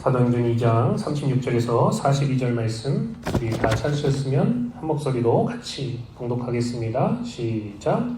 사도행전 2장 36절에서 42절 말씀 우리 다 찾으셨으면 한 목소리로 같이 봉독하겠습니다. 시작.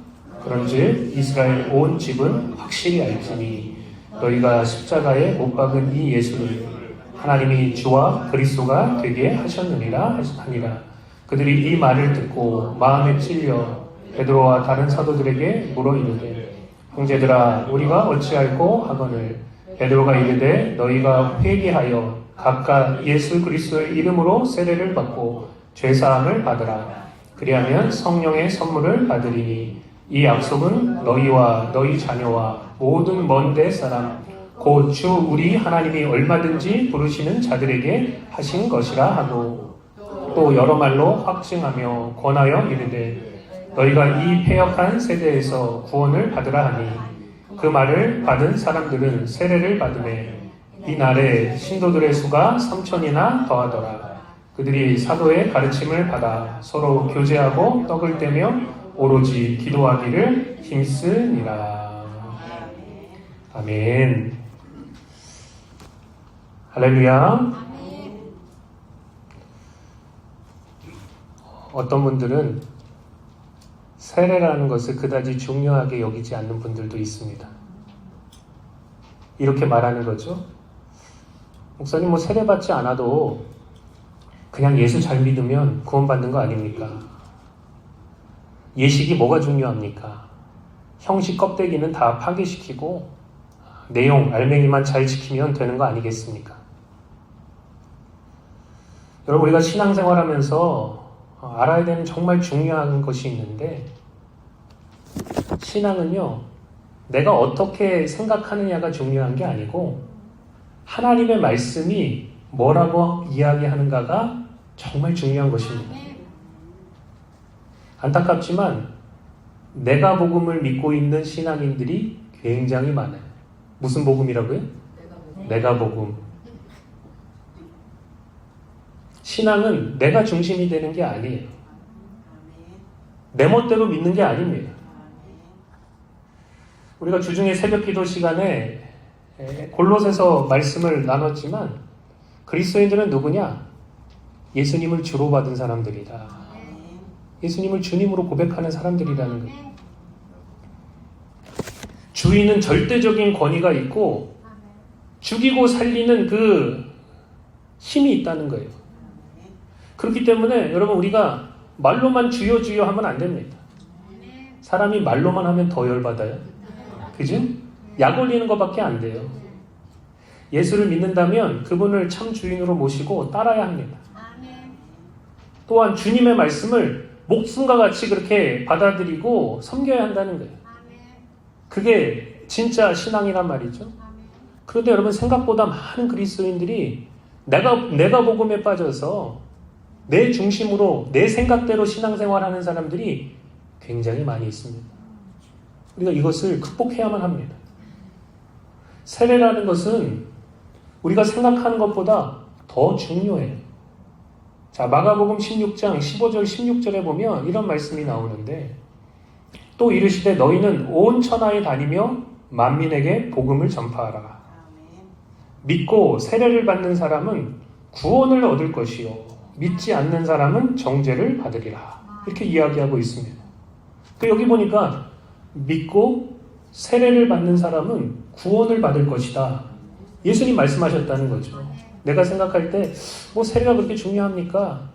그런즉 이스라엘 온 집은 확실히 알지니 너희가 십자가에 못 박은 이 예수를 하나님이 주와 그리스도가 되게 하셨느니라 하니라. 그들이 이 말을 듣고 마음에 찔려 베드로와 다른 사도들에게 물어 이르되 형제들아 우리가 어찌할꼬 하거늘 베드로가 이르되 너희가 회개하여 각각 예수 그리스도의 이름으로 세례를 받고 죄사함을 받으라. 그리하면 성령의 선물을 받으리니 이 약속은 너희와 너희 자녀와 모든 먼 데 사람 곧 주 우리 하나님이 얼마든지 부르시는 자들에게 하신 것이라 하고 또 여러 말로 확증하며 권하여 이르되 너희가 이 패역한 세대에서 구원을 받으라 하니 그 말을 받은 사람들은 세례를 받으매 이날에 신도들의 수가 3,000이나 더하더라. 그들이 사도의 가르침을 받아 서로 교제하고 떡을 떼며 오로지 기도하기를 힘쓰니라. 아멘. 할렐루야. 어떤 분들은 세례라는 것을 그다지 중요하게 여기지 않는 분들도 있습니다. 이렇게 말하는 거죠. 목사님 세례 받지 않아도 그냥 예수 잘 믿으면 구원받는 거 아닙니까? 예식이 뭐가 중요합니까? 형식 껍데기는 다 파괴시키고 내용, 알맹이만 잘 지키면 되는 거 아니겠습니까? 여러분 우리가 신앙생활하면서 알아야 되는 정말 중요한 것이 있는데 신앙은요 내가 어떻게 생각하느냐가 중요한 게 아니고 하나님의 말씀이 뭐라고 이야기하는가가 정말 중요한 것입니다. 안타깝지만 내가 복음을 믿고 있는 신앙인들이 굉장히 많아요. 무슨 복음이라고요? 내가 복음. 신앙은 내가 중심이 되는 게 아니에요. 내 멋대로 믿는 게 아닙니다. 우리가 주중에 새벽기도 시간에 골로새서 말씀을 나눴지만 그리스도인들은 누구냐? 예수님을 주로 받은 사람들이다. 예수님을 주님으로 고백하는 사람들이라는 거예요. 주인은 절대적인 권위가 있고 죽이고 살리는 그 힘이 있다는 거예요. 그렇기 때문에 여러분 우리가 말로만 주여 주여 하면 안 됩니다. 사람이 말로만 하면 더 열받아요. 그죠? 약 올리는 것밖에 안 돼요. 예수를 믿는다면 그분을 참 주인으로 모시고 따라야 합니다. 또한 주님의 말씀을 목숨과 같이 그렇게 받아들이고 섬겨야 한다는 거예요. 그게 진짜 신앙이란 말이죠. 그런데 여러분 생각보다 많은 그리스도인들이 내가 복음에 빠져서 내 중심으로 내 생각대로 신앙생활하는 사람들이 굉장히 많이 있습니다. 우리가 이것을 극복해야만 합니다. 세례라는 것은 우리가 생각하는 것보다 더 중요해요. 자, 마가복음 16장 15절 16절에 보면 이런 말씀이 나오는데 또 이르시되 너희는 온 천하에 다니며 만민에게 복음을 전파하라. 믿고 세례를 받는 사람은 구원을 얻을 것이요 믿지 않는 사람은 정죄를 받으리라. 이렇게 이야기하고 있습니다. 여기 보니까 믿고 세례를 받는 사람은 구원을 받을 것이다. 예수님 말씀하셨다는 거죠. 내가 생각할 때 세례가 그렇게 중요합니까?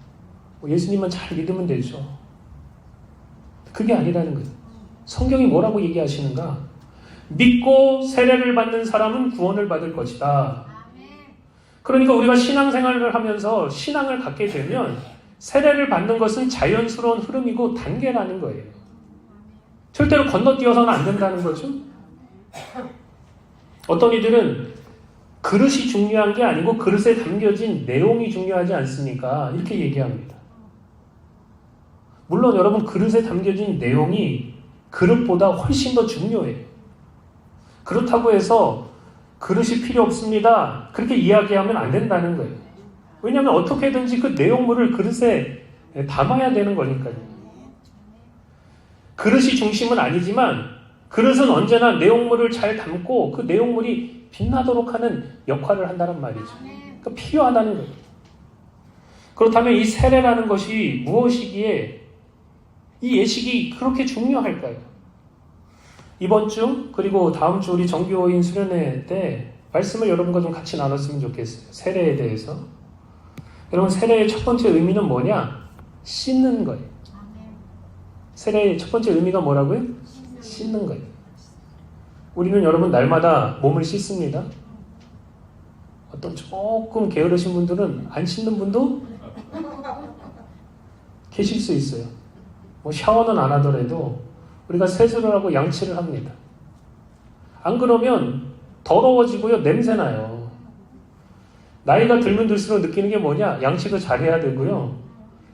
예수님만 잘 믿으면 되죠. 그게 아니라는 거예요. 성경이 뭐라고 얘기하시는가? 믿고 세례를 받는 사람은 구원을 받을 것이다. 그러니까 우리가 신앙생활을 하면서 신앙을 갖게 되면 세례를 받는 것은 자연스러운 흐름이고 단계라는 거예요. 절대로 건너뛰어서는 안 된다는 거죠. 어떤 이들은 그릇이 중요한 게 아니고 그릇에 담겨진 내용이 중요하지 않습니까? 이렇게 얘기합니다. 물론 여러분 그릇에 담겨진 내용이 그릇보다 훨씬 더 중요해요. 그렇다고 해서 그릇이 필요 없습니다. 그렇게 이야기하면 안 된다는 거예요. 왜냐하면 어떻게든지 그 내용물을 그릇에 담아야 되는 거니까요. 그릇이 중심은 아니지만 그릇은 언제나 내용물을 잘 담고 그 내용물이 빛나도록 하는 역할을 한다는 말이죠. 그러니까 필요하다는 거예요. 그렇다면 이 세례라는 것이 무엇이기에 이 예식이 그렇게 중요할까요? 이번 주 그리고 다음 주 우리 정교인 수련회 때 말씀을 여러분과 좀 같이 나눴으면 좋겠어요. 세례에 대해서. 여러분, 세례의 첫 번째 의미는 뭐냐? 씻는 거예요. 세례의 첫 번째 의미가 뭐라고요? 씻는 거예요. 우리는 여러분 날마다 몸을 씻습니다. 어떤 조금 게으르신 분들은 안 씻는 분도 계실 수 있어요. 뭐 샤워는 안 하더라도 우리가 세수를 하고 양치를 합니다. 안 그러면 더러워지고요, 냄새나요. 나이가 들면 들수록 느끼는 게 뭐냐? 양치도 잘해야 되고요,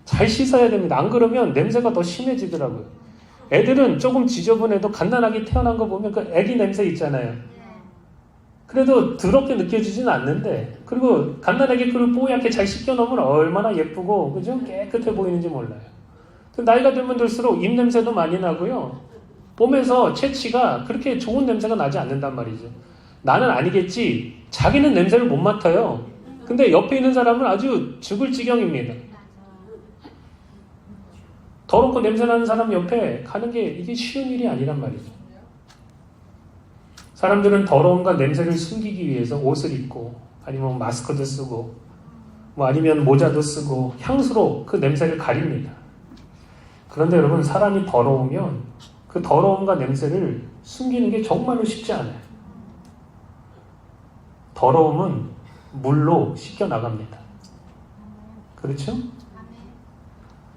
잘 씻어야 됩니다. 안 그러면 냄새가 더 심해지더라고요. 애들은 조금 지저분해도 갓난아기 태어난 거 보면 그 애기 냄새 있잖아요. 그래도 더럽게 느껴지지는 않는데, 그리고 갓난아기 그걸 뽀얗게 잘 씻겨놓으면 얼마나 예쁘고, 그죠? 깨끗해 보이는지 몰라요. 나이가 들면 들수록 입냄새도 많이 나고요, 몸에서 체취가 그렇게 좋은 냄새가 나지 않는단 말이죠. 나는 아니겠지, 자기는 냄새를 못 맡아요. 근데 옆에 있는 사람은 아주 죽을 지경입니다. 더럽고 냄새나는 사람 옆에 가는 게 이게 쉬운 일이 아니란 말이죠. 사람들은 더러움과 냄새를 숨기기 위해서 옷을 입고, 아니면 마스크도 쓰고, 뭐 아니면 모자도 쓰고 향수로 그 냄새를 가립니다. 그런데 여러분, 사람이 더러우면 그 더러움과 냄새를 숨기는 게 정말로 쉽지 않아요. 더러움은 물로 씻겨 나갑니다. 그렇죠?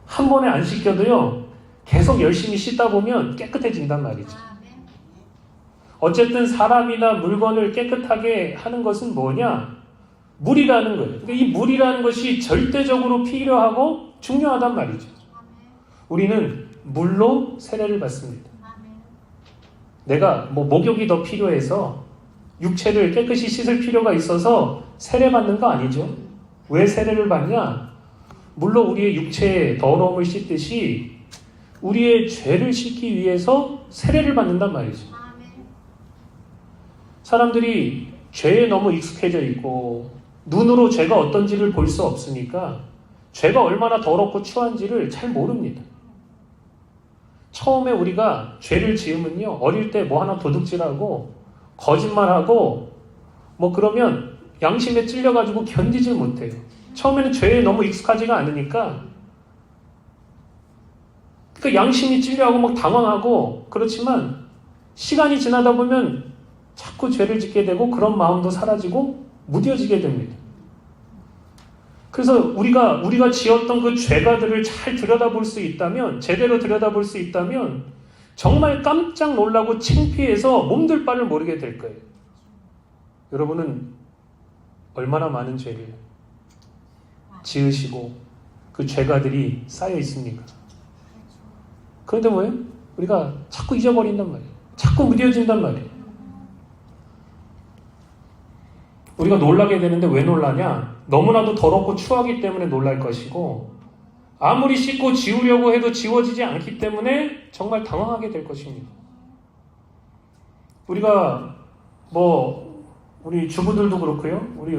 한 번에 안 씻겨도요, 계속 열심히 씻다 보면 깨끗해진단 말이죠. 어쨌든 사람이나 물건을 깨끗하게 하는 것은 뭐냐? 물이라는 거예요. 그러니까 이 물이라는 것이 절대적으로 필요하고 중요하단 말이죠. 우리는 물로 세례를 받습니다. 내가 뭐 목욕이 더 필요해서 육체를 깨끗이 씻을 필요가 있어서 세례 받는 거 아니죠. 왜 세례를 받냐? 물론 우리의 육체의 더러움을 씻듯이 우리의 죄를 씻기 위해서 세례를 받는단 말이죠. 사람들이 죄에 너무 익숙해져 있고 눈으로 죄가 어떤지를 볼 수 없으니까 죄가 얼마나 더럽고 추한지를 잘 모릅니다. 처음에 우리가 죄를 지으면요, 어릴 때 뭐 하나 도둑질하고 거짓말하고 뭐 그러면 양심에 찔려가지고 견디질 못해요. 처음에는 죄에 너무 익숙하지가 않으니까 그 양심이 찔려하고 막 당황하고, 그렇지만 시간이 지나다 보면 자꾸 죄를 짓게 되고 그런 마음도 사라지고 무뎌지게 됩니다. 그래서 우리가 지었던 그 죄가들을 잘 들여다볼 수 있다면, 제대로 들여다볼 수 있다면 정말 깜짝 놀라고 창피해서 몸둘 바를 모르게 될 거예요. 여러분은 얼마나 많은 죄를 지으시고 그 죄가들이 쌓여 있습니까? 그런데 뭐예요? 우리가 자꾸 잊어버린단 말이에요. 자꾸 무뎌진단 말이에요. 우리가 놀라게 되는데 왜 놀라냐? 너무나도 더럽고 추하기 때문에 놀랄 것이고, 아무리 씻고 지우려고 해도 지워지지 않기 때문에 정말 당황하게 될 것입니다. 우리가 우리 주부들도 그렇고요, 우리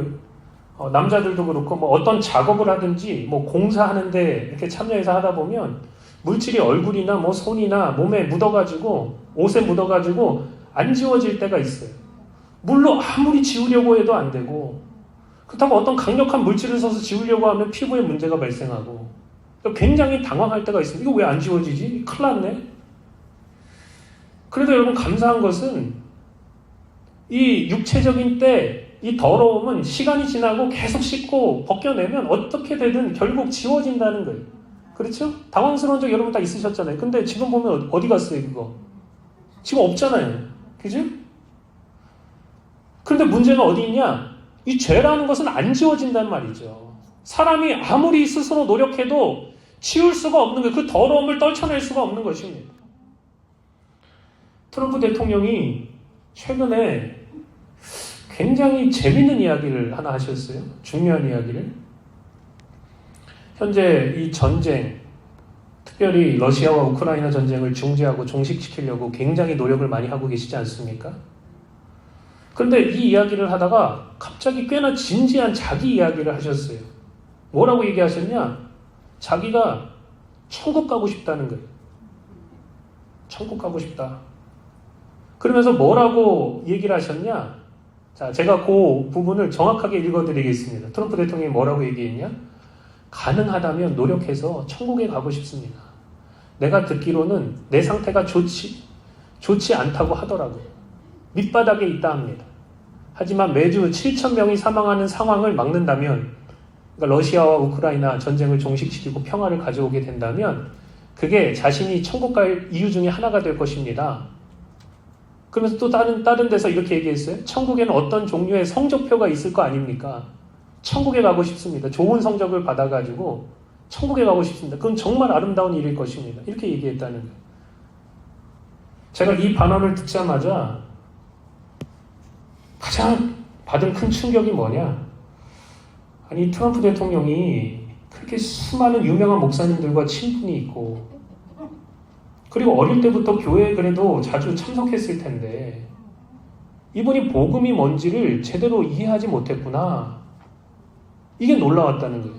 남자들도 그렇고, 어떤 작업을 하든지 공사하는데 이렇게 참여해서 하다 보면 물질이 얼굴이나 손이나 몸에 묻어가지고, 옷에 묻어가지고 안 지워질 때가 있어요. 물로 아무리 지우려고 해도 안 되고, 그렇다고 어떤 강력한 물질을 써서 지우려고 하면 피부에 문제가 발생하고, 굉장히 당황할 때가 있습니다. 이거 왜 안 지워지지? 큰일 났네. 그래도 여러분, 감사한 것은 이 육체적인 때 이 더러움은 시간이 지나고 계속 씻고 벗겨내면 어떻게 되든 결국 지워진다는 거예요. 그렇죠? 당황스러운 적 여러분 다 있으셨잖아요. 근데 지금 보면 어디 갔어요, 그거? 지금 없잖아요. 그죠? 그런데 문제는 어디 있냐? 이 죄라는 것은 안 지워진단 말이죠. 사람이 아무리 스스로 노력해도 치울 수가 없는 거예요. 그 더러움을 떨쳐낼 수가 없는 것입니다. 트럼프 대통령이 최근에 굉장히 재밌는 이야기를 하나 하셨어요. 중요한 이야기를. 현재 이 전쟁, 특별히 러시아와 우크라이나 전쟁을 중지하고 종식시키려고 굉장히 노력을 많이 하고 계시지 않습니까? 그런데 이 이야기를 하다가 갑자기 꽤나 진지한 자기 이야기를 하셨어요. 뭐라고 얘기하셨냐? 자기가 천국 가고 싶다는 거예요. 천국 가고 싶다. 그러면서 뭐라고 얘기를 하셨냐? 자, 제가 그 부분을 정확하게 읽어드리겠습니다. 트럼프 대통령이 뭐라고 얘기했냐? 가능하다면 노력해서 천국에 가고 싶습니다. 내가 듣기로는 내 상태가 좋지 않다고 하더라고요. 밑바닥에 있다 합니다. 하지만 매주 7,000명이 사망하는 상황을 막는다면, 그러니까 러시아와 우크라이나 전쟁을 종식시키고 평화를 가져오게 된다면 그게 자신이 천국 갈 이유 중에 하나가 될 것입니다. 그러면서 또 다른 데서 이렇게 얘기했어요. 천국에는 어떤 종류의 성적표가 있을 거 아닙니까? 천국에 가고 싶습니다. 좋은 성적을 받아가지고 천국에 가고 싶습니다. 그건 정말 아름다운 일일 것입니다. 이렇게 얘기했다는 거예요. 제가 이 반언을 듣자마자 가장 받은 큰 충격이 뭐냐? 아니, 트럼프 대통령이 그렇게 수많은 유명한 목사님들과 친분이 있고, 그리고 어릴 때부터 교회에 그래도 자주 참석했을 텐데 이분이 복음이 뭔지를 제대로 이해하지 못했구나. 이게 놀라웠다는 거예요.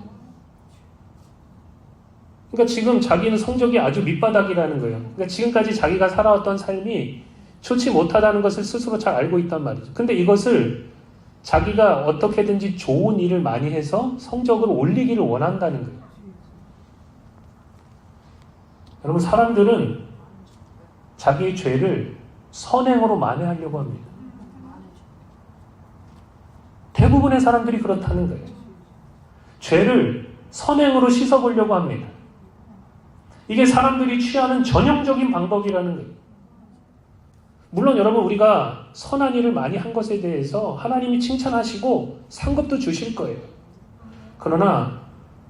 그러니까 지금 자기는 성적이 아주 밑바닥이라는 거예요. 그러니까 지금까지 자기가 살아왔던 삶이 좋지 못하다는 것을 스스로 잘 알고 있단 말이죠. 근데 이것을 자기가 어떻게든지 좋은 일을 많이 해서 성적을 올리기를 원한다는 거예요. 여러분, 사람들은 자기의 죄를 선행으로 만회하려고 합니다. 대부분의 사람들이 그렇다는 거예요. 죄를 선행으로 씻어보려고 합니다. 이게 사람들이 취하는 전형적인 방법이라는 거예요. 물론 여러분, 우리가 선한 일을 많이 한 것에 대해서 하나님이 칭찬하시고 상급도 주실 거예요. 그러나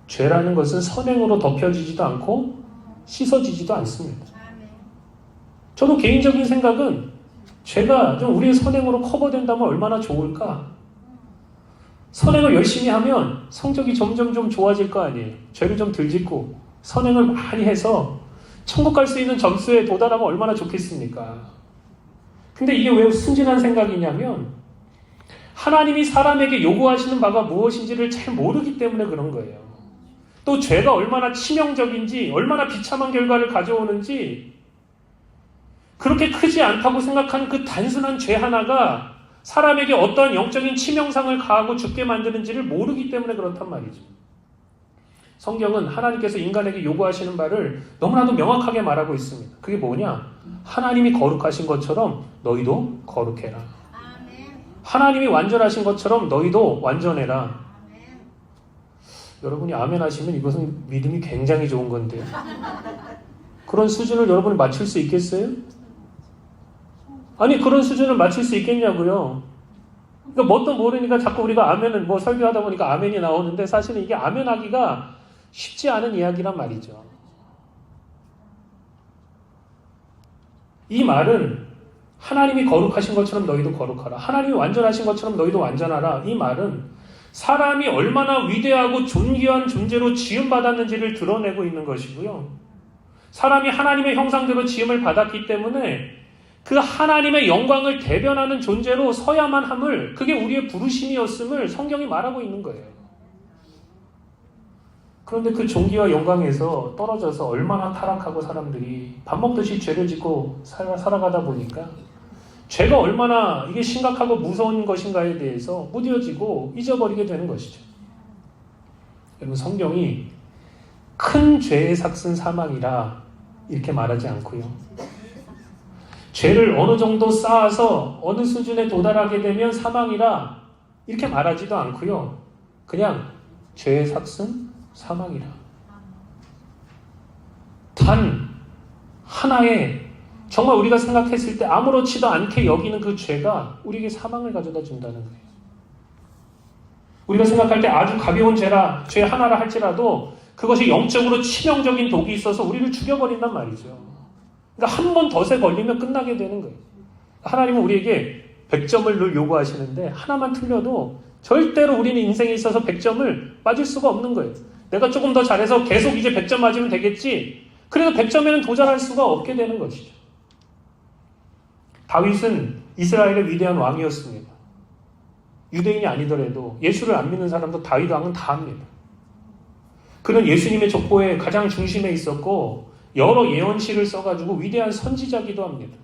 죄라는 것은 선행으로 덮여지지도 않고 씻어지지도 않습니다. 저도 개인적인 생각은 죄가 좀 우리의 선행으로 커버된다면 얼마나 좋을까? 선행을 열심히 하면 성적이 점점 좀 좋아질 거 아니에요. 죄를 좀 덜 짓고 선행을 많이 해서 천국 갈 수 있는 점수에 도달하면 얼마나 좋겠습니까? 근데 이게 왜 순진한 생각이냐면 하나님이 사람에게 요구하시는 바가 무엇인지를 잘 모르기 때문에 그런 거예요. 또 죄가 얼마나 치명적인지, 얼마나 비참한 결과를 가져오는지, 그렇게 크지 않다고 생각하는 그 단순한 죄 하나가 사람에게 어떠한 영적인 치명상을 가하고 죽게 만드는지를 모르기 때문에 그렇단 말이죠. 성경은 하나님께서 인간에게 요구하시는 바를 너무나도 명확하게 말하고 있습니다. 그게 뭐냐? 하나님이 거룩하신 것처럼 너희도 거룩해라. 하나님이 완전하신 것처럼 너희도 완전해라. 여러분이 아멘 하시면 이것은 믿음이 굉장히 좋은 건데요. 그런 수준을 여러분이 맞출 수 있겠어요? 아니, 그런 수준을 맞출 수 있겠냐고요. 그러니까 뭣도 모르니까 자꾸 우리가 아멘을 설교하다 보니까 아멘이 나오는데 사실은 이게 아멘하기가 쉽지 않은 이야기란 말이죠. 이 말은 하나님이 거룩하신 것처럼 너희도 거룩하라. 하나님이 완전하신 것처럼 너희도 완전하라. 이 말은 사람이 얼마나 위대하고 존귀한 존재로 지음받았는지를 드러내고 있는 것이고요. 사람이 하나님의 형상대로 지음을 받았기 때문에 그 하나님의 영광을 대변하는 존재로 서야만 함을, 그게 우리의 부르심이었음을 성경이 말하고 있는 거예요. 그런데 그 존귀와 영광에서 떨어져서 얼마나 타락하고 사람들이 밥 먹듯이 죄를 짓고 살아가다 보니까 죄가 얼마나 이게 심각하고 무서운 것인가에 대해서 무뎌지고 잊어버리게 되는 것이죠. 여러분, 성경이 큰 죄의 삭은 사망이라 이렇게 말하지 않고요. 죄를 어느 정도 쌓아서 어느 수준에 도달하게 되면 사망이라 이렇게 말하지도 않고요. 그냥 죄의 삭은 사망이라. 단 하나의 정말 우리가 생각했을 때 아무렇지도 않게 여기는 그 죄가 우리에게 사망을 가져다 준다는 거예요. 우리가 생각할 때 아주 가벼운 죄 하나라 할지라도 그것이 영적으로 치명적인 독이 있어서 우리를 죽여버린단 말이죠. 그러니까 한 번 덫에 걸리면 끝나게 되는 거예요. 하나님은 우리에게 100점을 늘 요구하시는데 하나만 틀려도 절대로 우리는 인생에 있어서 100점을 맞을 수가 없는 거예요. 내가 조금 더 잘해서 계속 이제 100점 맞으면 되겠지. 그래도 100점에는 도전할 수가 없게 되는 것이죠. 다윗은 이스라엘의 위대한 왕이었습니다. 유대인이 아니더라도 예수를 안 믿는 사람도 다윗 왕은 다 합니다. 그는 예수님의 족보의 가장 중심에 있었고 여러 예언시를 써가지고 위대한 선지자기도 합니다.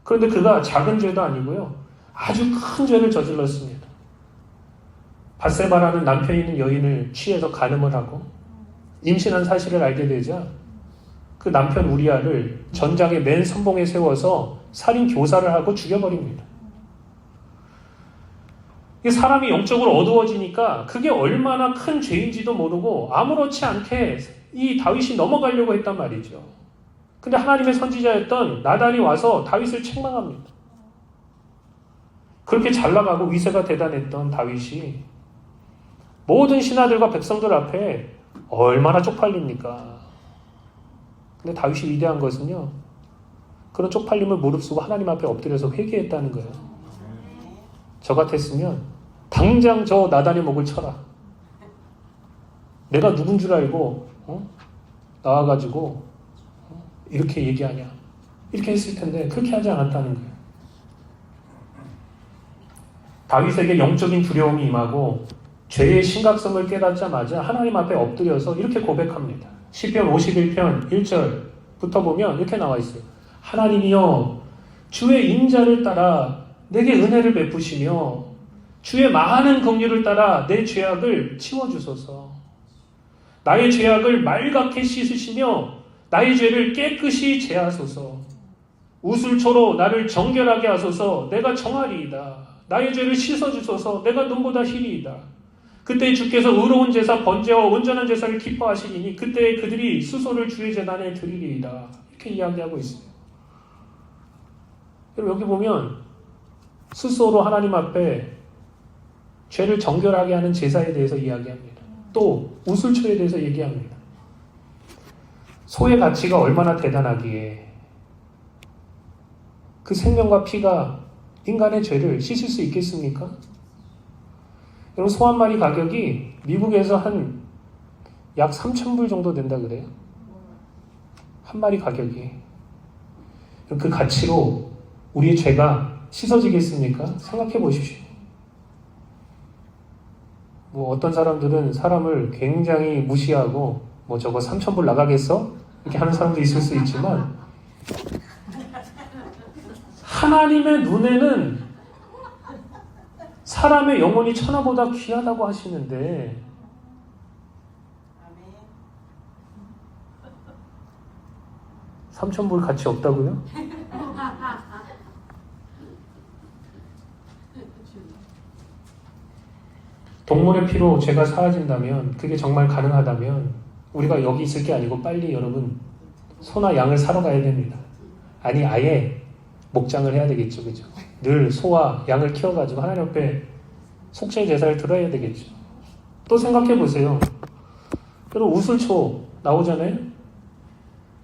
그런데 그가 작은 죄도 아니고요. 아주 큰 죄를 저질렀습니다. 밧세바라는 남편 있는 여인을 취해서 간음을 하고 임신한 사실을 알게 되자 그 남편 우리아를 전장의 맨 선봉에 세워서 살인 교사를 하고 죽여버립니다. 사람이 영적으로 어두워지니까 그게 얼마나 큰 죄인지도 모르고 아무렇지 않게 이 다윗이 넘어가려고 했단 말이죠. 근데 하나님의 선지자였던 나단이 와서 다윗을 책망합니다. 그렇게 잘 나가고 위세가 대단했던 다윗이 모든 신하들과 백성들 앞에 얼마나 쪽팔립니까? 근데 다윗이 위대한 것은요, 그런 쪽팔림을 무릅쓰고 하나님 앞에 엎드려서 회개했다는 거예요. 저 같았으면 당장 저 나단의 목을 쳐라. 내가 누군 줄 알고 나와가지고 이렇게 얘기하냐, 이렇게 했을 텐데 그렇게 하지 않았다는 거예요. 다윗에게 영적인 두려움이 임하고 죄의 심각성을 깨닫자마자 하나님 앞에 엎드려서 이렇게 고백합니다. 시편 51편 1절부터 보면 이렇게 나와 있어요. 하나님이여, 주의 인자를 따라 내게 은혜를 베푸시며 주의 많은 긍휼을 따라 내 죄악을 치워주소서. 나의 죄악을 말갛게 씻으시며 나의 죄를 깨끗이 제하소서. 우슬초로 나를 정결하게 하소서. 내가 정하리이다. 나의 죄를 씻어주소서. 내가 눈보다 희리이다. 그때 주께서 의로운 제사 번제와 온전한 제사를 기뻐하시리니 그때 그들이 수소를 주의 제단에 드리리이다. 이렇게 이야기하고 있어요. 여러분, 여기 보면 수소로 하나님 앞에 죄를 정결하게 하는 제사에 대해서 이야기합니다. 또 우슬초에 대해서 얘기합니다. 소의 가치가 얼마나 대단하기에 그 생명과 피가 인간의 죄를 씻을 수 있겠습니까? 여러분, 소 한 마리 가격이 미국에서 한 약 3,000불 정도 된다 그래요. 한 마리 가격이. 그 가치로 우리의 죄가 씻어지겠습니까? 생각해 보십시오. 어떤 사람들은 사람을 굉장히 무시하고 저거 3,000불 나가겠어? 이렇게 하는 사람도 있을 수 있지만 하나님의 눈에는 사람의 영혼이 천하보다 귀하다고 하시는데 $3,000 가치 없다고요? 동물의 피로 죄가 사하진다면, 그게 정말 가능하다면 우리가 여기 있을 게 아니고 빨리 여러분 소나 양을 사러 가야 됩니다. 아니 아예 목장을 해야 되겠죠. 그죠? 늘 소와 양을 키워가지고 하나님 앞에 속죄 제사를 드려야 되겠죠. 또 생각해 보세요. 여러분, 우슬초 나오잖아요.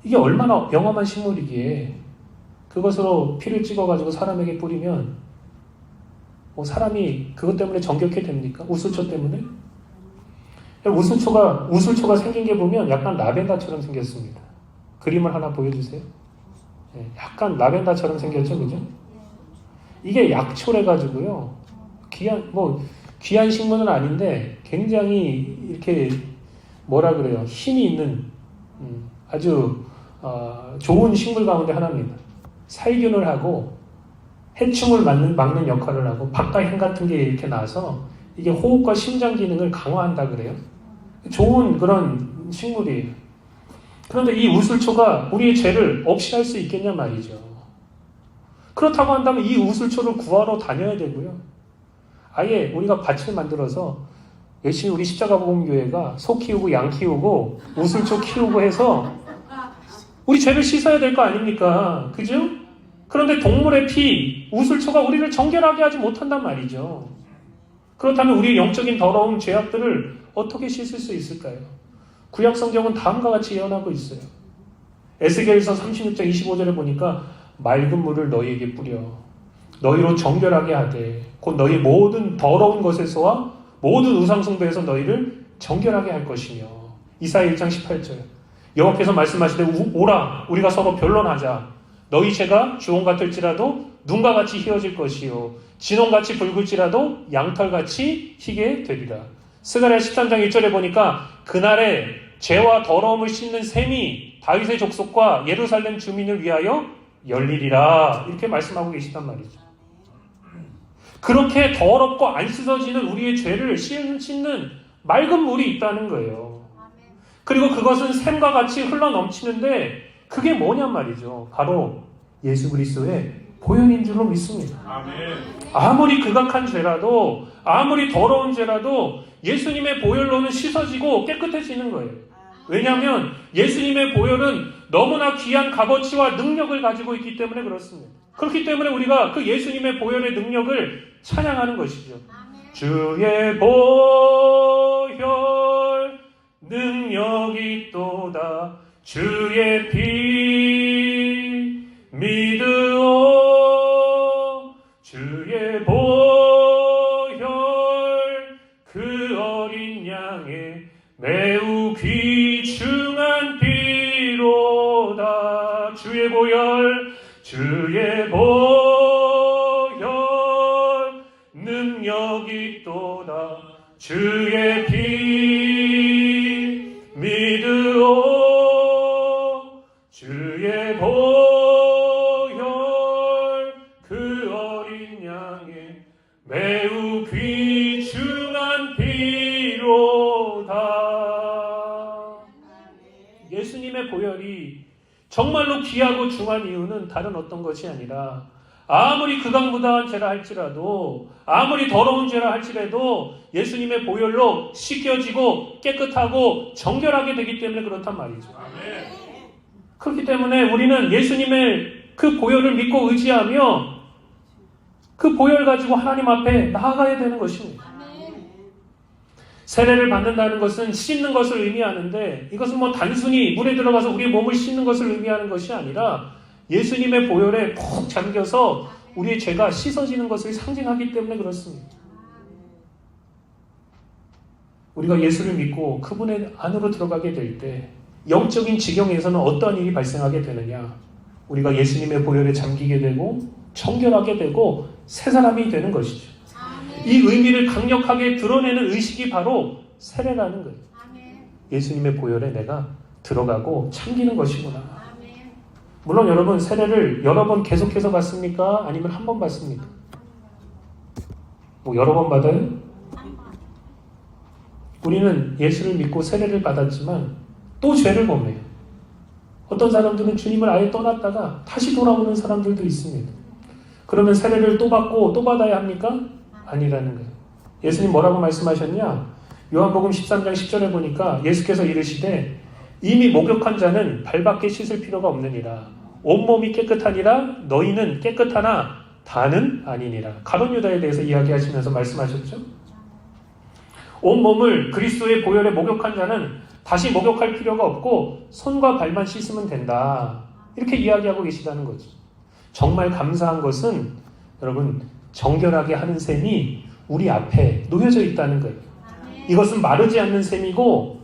이게 얼마나 영험한 식물이기에 그것으로 피를 찍어가지고 사람에게 뿌리면 사람이 그것 때문에 정결케 됩니까? 우슬초 때문에? 우슬초가 생긴 게 보면 약간 라벤더처럼 생겼습니다. 그림을 하나 보여주세요. 약간 라벤더처럼 생겼죠, 그죠? 이게 약초래가지고요. 귀한 식물은 아닌데 굉장히 이렇게 힘이 있는 아주 좋은 식물 가운데 하나입니다. 살균을 하고 해충을 막는 역할을 하고 박가향 같은 게 이렇게 나서 이게 호흡과 심장 기능을 강화한다 그래요. 좋은 그런 식물이에요. 그런데 이 우슬초가 우리의 죄를 없이 할 수 있겠냐 말이죠. 그렇다고 한다면 이 우슬초를 구하러 다녀야 되고요. 아예 우리가 밭을 만들어서 열심히 우리 십자가복음교회가 소 키우고 양 키우고 우슬초 키우고 해서 우리 죄를 씻어야 될 거 아닙니까? 그죠? 그런데 동물의 피, 우슬초가 우리를 정결하게 하지 못한단 말이죠. 그렇다면 우리의 영적인 더러움, 죄악들을 어떻게 씻을 수 있을까요? 구약 성경은 다음과 같이 예언하고 있어요. 에스겔서 36장 25절에 보니까 맑은 물을 너희에게 뿌려 너희로 정결하게 하되 곧 너희 모든 더러운 것에서와 모든 우상숭배에서 너희를 정결하게 할 것이며, 이사야 1장 18절 여호와께서 말씀하시되 오라 우리가 서로 변론하자 너희 죄가 주홍 같을지라도 눈과 같이 희어질 것이요 진홍같이 붉을지라도 양털같이 희게 되리라. 스가랴 13장 1절에 보니까 그날에 죄와 더러움을 씻는 셈이 다윗의 족속과 예루살렘 주민을 위하여 열리리라. 이렇게 말씀하고 계시단 말이죠. 그렇게 더럽고 안 씻어지는 우리의 죄를 씻는 맑은 물이 있다는 거예요. 그리고 그것은 샘과 같이 흘러 넘치는데 그게 뭐냔 말이죠. 바로 예수 그리스도의 보혈인 줄로 믿습니다. 아무리 극악한 죄라도 아무리 더러운 죄라도 예수님의 보혈로는 씻어지고 깨끗해지는 거예요. 왜냐하면 예수님의 보혈은 너무나 귀한 값어치와 능력을 가지고 있기 때문에 그렇습니다. 그렇기 때문에 우리가 그 예수님의 보혈의 능력을 찬양하는 것이죠. 주의 보혈 능력이 있도다. 주의 피 믿으오. 주의 보혈 그 어린 양의 매우 귀중한 피로다. 주의 보혈 주의 보혈 능력이 있도다. 주의 피 믿으오. 주의 보혈 그 어린 양의 매우 귀중한 피로다. 예수님의 보혈이 정말로 귀하고 중한 이유는 다른 어떤 것이 아니라 아무리 극악무다한 죄라 할지라도 아무리 더러운 죄라 할지라도 예수님의 보혈로 씻겨지고 깨끗하고 정결하게 되기 때문에 그렇단 말이죠. 그렇기 때문에 우리는 예수님의 그 보혈을 믿고 의지하며 그 보혈 가지고 하나님 앞에 나아가야 되는 것입니다. 세례를 받는다는 것은 씻는 것을 의미하는데 이것은 뭐 단순히 물에 들어가서 우리의 몸을 씻는 것을 의미하는 것이 아니라 예수님의 보혈에 푹 잠겨서 우리의 죄가 씻어지는 것을 상징하기 때문에 그렇습니다. 우리가 예수를 믿고 그분의 안으로 들어가게 될 때 영적인 지경에서는 어떠한 일이 발생하게 되느냐? 우리가 예수님의 보혈에 잠기게 되고 청결하게 되고 새 사람이 되는 것이죠. 이 의미를 강력하게 드러내는 의식이 바로 세례라는 거예요. 예수님의 보혈에 내가 들어가고 참기는 것이구나. 물론 여러분 세례를 여러 번 계속해서 받습니까? 아니면 한 번 받습니까? 뭐 여러 번 받아요? 우리는 예수를 믿고 세례를 받았지만 또 죄를 범해요. 어떤 사람들은 주님을 아예 떠났다가 다시 돌아오는 사람들도 있습니다. 그러면 세례를 또 받고 또 받아야 합니까? 아니라는 거예요. 예수님 뭐라고 말씀하셨냐? 요한복음 13장 10절에 보니까 예수께서 이르시되 이미 목욕한 자는 발밖에 씻을 필요가 없느니라. 온몸이 깨끗하니라. 너희는 깨끗하나 다는 아니니라. 가룟 유다에 대해서 이야기하시면서 말씀하셨죠. 온몸을 그리스도의 보혈에 목욕한 자는 다시 목욕할 필요가 없고 손과 발만 씻으면 된다. 이렇게 이야기하고 계시다는 거죠. 정말 감사한 것은 여러분 정결하게 하는 셈이 우리 앞에 놓여져 있다는 거예요. 이것은 마르지 않는 셈이고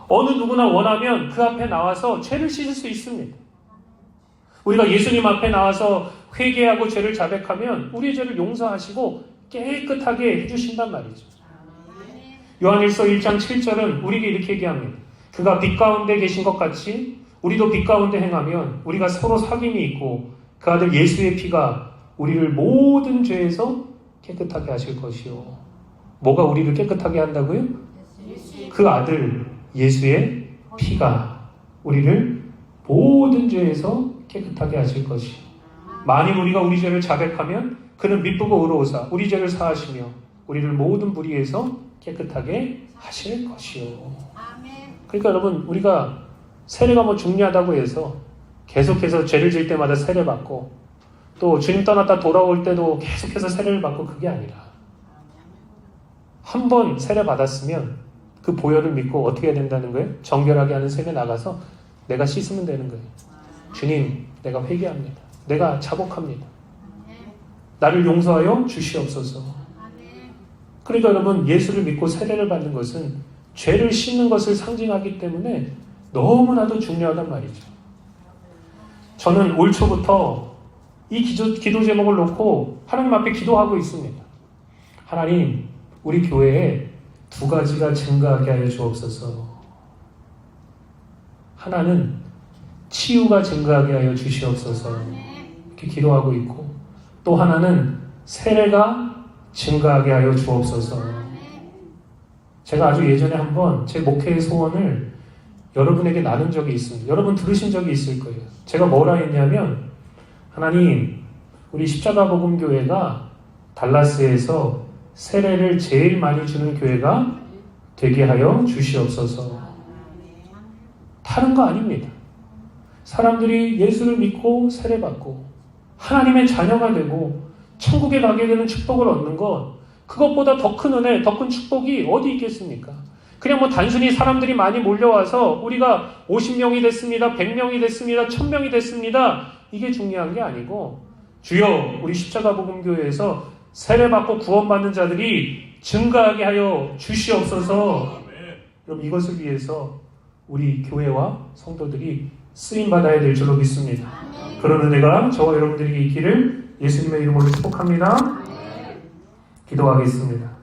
어느 누구나 원하면 그 앞에 나와서 죄를 씻을 수 있습니다. 우리가 예수님 앞에 나와서 회개하고 죄를 자백하면 우리의 죄를 용서하시고 깨끗하게 해주신단 말이죠. 요한일서 1장 7절은 우리에게 이렇게 얘기합니다. 그가 빛 가운데 계신 것 같이 우리도 빛 가운데 행하면 우리가 서로 사귐이 있고 그 아들 예수의 피가 우리를 모든 죄에서 깨끗하게 하실 것이요. 뭐가 우리를 깨끗하게 한다고요? 그 아들 예수의 피가 우리를 모든 죄에서 깨끗하게 하실 것이요. 만일 우리가 우리 죄를 자백하면 그는 미쁘고 의로우사 우리 죄를 사하시며 우리를 모든 불의에서 깨끗하게 하실 것이요. 그러니까 여러분 우리가 세례가 뭐 중요하다고 해서 계속해서 죄를 질 때마다 세례 받고 또 주님 떠났다 돌아올 때도 계속해서 세례를 받고 그게 아니라 한 번 세례 받았으면 그 보혈을 믿고 어떻게 해야 된다는 거예요? 정결하게 하는 셈에 나가서 내가 씻으면 되는 거예요. 주님 내가 회개합니다. 내가 자복합니다. 나를 용서하여 주시옵소서. 그러니까 여러분 예수를 믿고 세례를 받는 것은 죄를 씻는 것을 상징하기 때문에 너무나도 중요하단 말이죠. 저는 올 초부터 이 기도 제목을 놓고 하나님 앞에 기도하고 있습니다. 하나님, 우리 교회에 두 가지가 증가하게 하여 주옵소서. 하나는 치유가 증가하게 하여 주시옵소서. 이렇게 기도하고 있고, 또 하나는 세례가 증가하게 하여 주옵소서. 제가 아주 예전에 한번 제 목회의 소원을 여러분에게 나눈 적이 있습니다. 여러분 들으신 적이 있을 거예요. 제가 뭐라 했냐면, 하나님, 우리 십자가복음교회가 달라스에서 세례를 제일 많이 주는 교회가 되게 하여 주시옵소서. 다른 거 아닙니다. 사람들이 예수를 믿고 세례받고 하나님의 자녀가 되고 천국에 가게 되는 축복을 얻는 것, 그것보다 더 큰 은혜, 더 큰 축복이 어디 있겠습니까? 그냥 뭐 단순히 사람들이 많이 몰려와서 우리가 50명이 됐습니다, 100명이 됐습니다, 1000명이 됐습니다, 이게 중요한 게 아니고, 주여, 우리 십자가복음교회에서 세례받고 구원받는 자들이 증가하게 하여 주시옵소서. 그럼 이것을 위해서 우리 교회와 성도들이 쓰임받아야 될 줄로 믿습니다. 그런 은혜가 저와 여러분들에게 있기를 예수님의 이름으로 축복합니다. 기도하겠습니다.